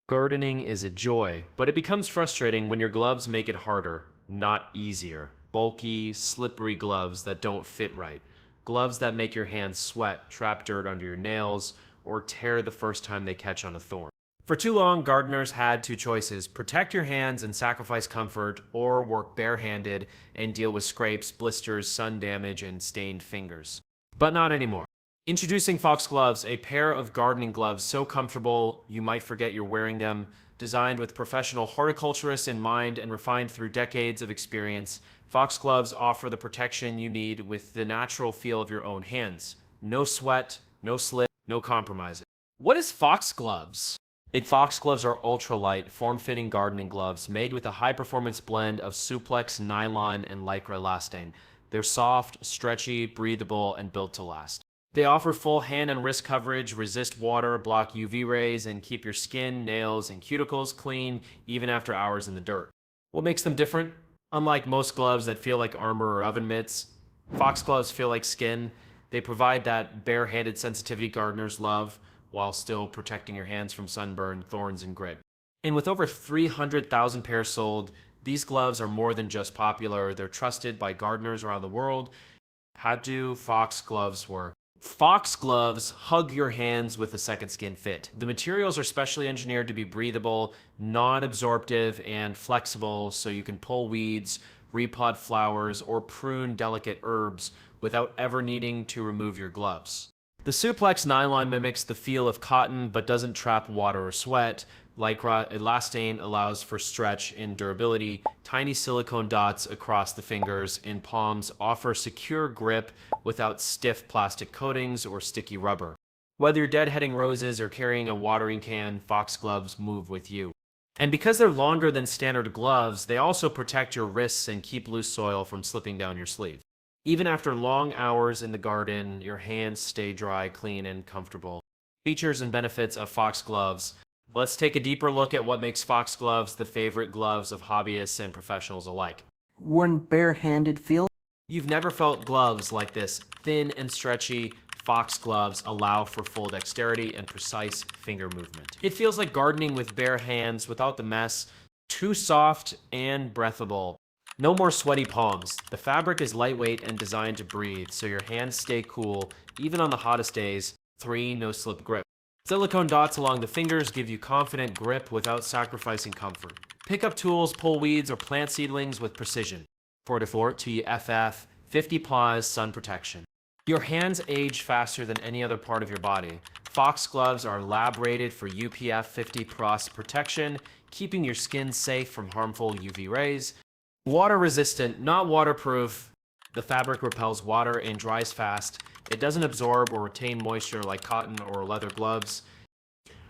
Gardening is a joy, but it becomes frustrating when your gloves make it harder, not easier. Bulky, slippery gloves that don't fit right. Gloves that make your hands sweat, trap dirt under your nails, or tear the first time they catch on a thorn. For too long, gardeners had two choices: protect your hands and sacrifice comfort, or work barehanded and deal with scrapes, blisters, sun damage, and stained fingers. But not anymore. Introducing Foxgloves, a pair of gardening gloves so comfortable you might forget you're wearing them. Designed with professional horticulturists in mind and refined through decades of experience, Foxgloves offer the protection you need with the natural feel of your own hands. No sweat, no slip, no compromise. What is Foxgloves? Foxgloves are ultralight, form-fitting gardening gloves made with a high-performance blend of suplex, nylon, and lycra elastane. They're soft, stretchy, breathable, and built to last. They offer full hand and wrist coverage, resist water, block UV rays, and keep your skin, nails, and cuticles clean even after hours in the dirt. What makes them different? Unlike most gloves that feel like armor or oven mitts, Foxgloves feel like skin. They provide that bare-handed sensitivity gardeners love while still protecting your hands from sunburn, thorns, and grit. And with over 300,000 pairs sold, these gloves are more than just popular. They're trusted by gardeners around the world. How do Foxgloves work? Foxgloves hug your hands with a second skin fit. The materials are specially engineered to be breathable, non-absorptive, and flexible so you can pull weeds, repot flowers, or prune delicate herbs without ever needing to remove your gloves. The suplex nylon mimics the feel of cotton but doesn't trap water or sweat. Lycra elastane allows for stretch and durability. Tiny silicone dots across the fingers and palms offer secure grip without stiff plastic coatings or sticky rubber. Whether you're deadheading roses or carrying a watering can, Foxgloves move with you. And because they're longer than standard gloves, they also protect your wrists and keep loose soil from slipping down your sleeve. Even after long hours in the garden, your hands stay dry, clean, and comfortable. Features and benefits of Foxgloves. Let's take a deeper look at what makes Foxgloves the favorite gloves of hobbyists and professionals alike. Worn barehanded feel. You've never felt gloves like this. Thin and stretchy, Foxgloves allow for full dexterity and precise finger movement. It feels like gardening with bare hands without the mess. Too soft and breathable. No more sweaty palms. The fabric is lightweight and designed to breathe, so your hands stay cool even on the hottest days. 3. No slip grip. Silicone dots along the fingers give you confident grip without sacrificing comfort. Pick up tools, pull weeds, or plant seedlings with precision. 4 TFF 50 Plus sun protection. Your hands age faster than any other part of your body. Foxgloves are lab rated for UPF 50 Plus protection, keeping your skin safe from harmful UV rays. Water resistant, not waterproof. The fabric repels water and dries fast. It doesn't absorb or retain moisture like cotton or leather gloves.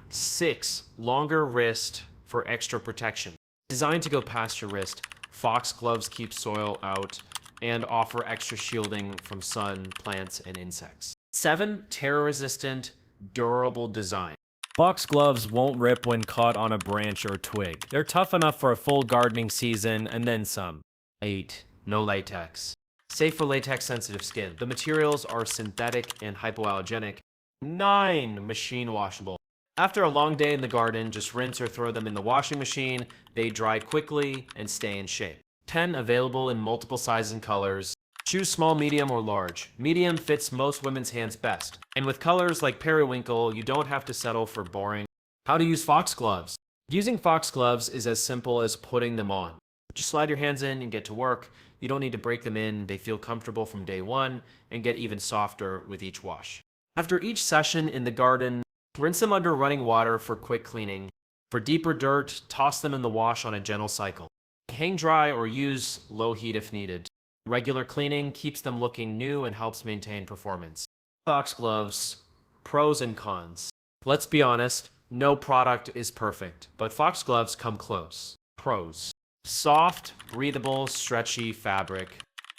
6. Longer wrist for extra protection. Designed to go past your wrist, Foxgloves keep soil out and offer extra shielding from sun, plants, and insects. 7. Tear-resistant, durable design. Foxgloves won't rip when caught on a branch or twig. They're tough enough for a full gardening season and then some. 8. No latex. Safe for latex-sensitive skin. The materials are synthetic and hypoallergenic. 9. Machine washable. After a long day in the garden, just rinse or throw them in the washing machine. They dry quickly and stay in shape. 10. Available in multiple sizes and colors. Choose small, medium, or large. Medium fits most women's hands best. And with colors like periwinkle, you don't have to settle for boring. How to use Foxgloves. Using Foxgloves is as simple as putting them on. Just slide your hands in and get to work. You don't need to break them in. They feel comfortable from day one and get even softer with each wash. After each session in the garden, rinse them under running water for quick cleaning. For deeper dirt, toss them in the wash on a gentle cycle. Hang dry or use low heat if needed. Regular cleaning keeps them looking new and helps maintain performance. Foxgloves, pros and cons. Let's be honest, no product is perfect, but Foxgloves come close. Pros. Soft, breathable, stretchy fabric,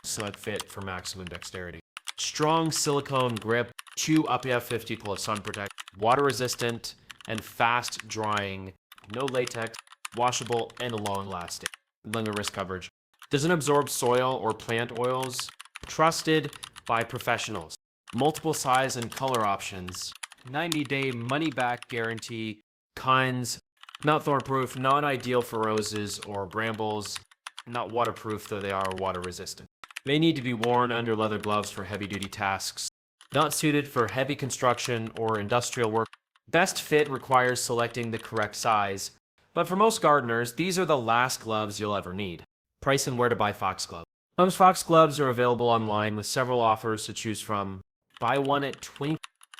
sweat fit for maximum dexterity. Strong silicone grip, chew UPF 50 plus sun protect, water resistant, and fast drying. No latex, washable, and long lasting. Longer wrist coverage. Doesn't absorb soil or plant oils. Trusted by professionals. Multiple size and color options. 90-day money-back guarantee. Kinds. Not thorn-proof, not ideal for roses or brambles, not waterproof though they are water resistant. They need to be worn under leather gloves for heavy-duty tasks. Not suited for heavy construction or industrial work. Best fit requires selecting the correct size, but for most gardeners, these are the last gloves you'll ever need. Price and where to buy Foxgloves. Most Foxgloves are available online with several offers to choose from. Buy one at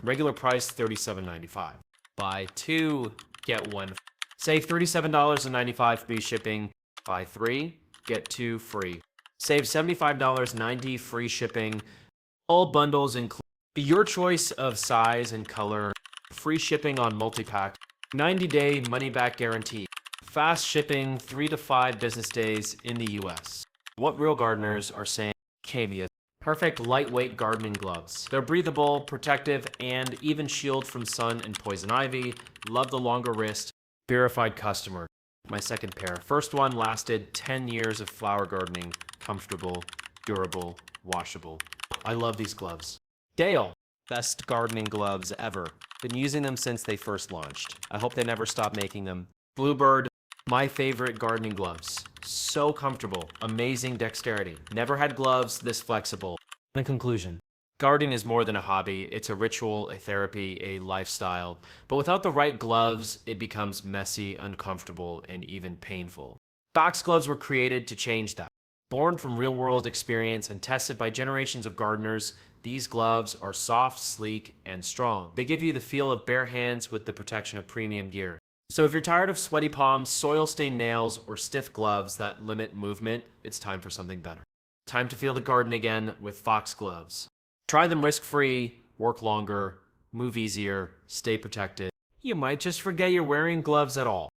regular price $37.95. Buy two, get one. Save $37.95 free shipping. Buy three, get two free. Save $75.90 free shipping. All bundles include your choice of size and color. Free shipping on multi-pack. 90-day money-back guarantee. Fast shipping 3 to 5 business days in the US. What real gardeners are saying, Cavia. Perfect lightweight gardening gloves. They're breathable, protective, and even shield from sun and poison ivy. Love the longer wrist. Verified customer. My second pair. First one lasted 10 years of flower gardening. Comfortable, durable, washable. I love these gloves. Dale. Best gardening gloves ever. Been using them since they first launched. I hope they never stop making them. Bluebird. My favorite gardening gloves. So comfortable, amazing dexterity. Never had gloves this flexible. In conclusion, gardening is more than a hobby. It's a ritual, a therapy, a lifestyle. But without the right gloves, it becomes messy, uncomfortable, and even painful. Foxgloves were created to change that. Born from real-world experience and tested by generations of gardeners, these gloves are soft, sleek, and strong. They give you the feel of bare hands with the protection of premium gear. So if you're tired of sweaty palms, soil-stained nails, or stiff gloves that limit movement, it's time for something better. Time to feel the garden again with Foxgloves. Try them risk-free, work longer, move easier, stay protected. You might just forget you're wearing gloves at all.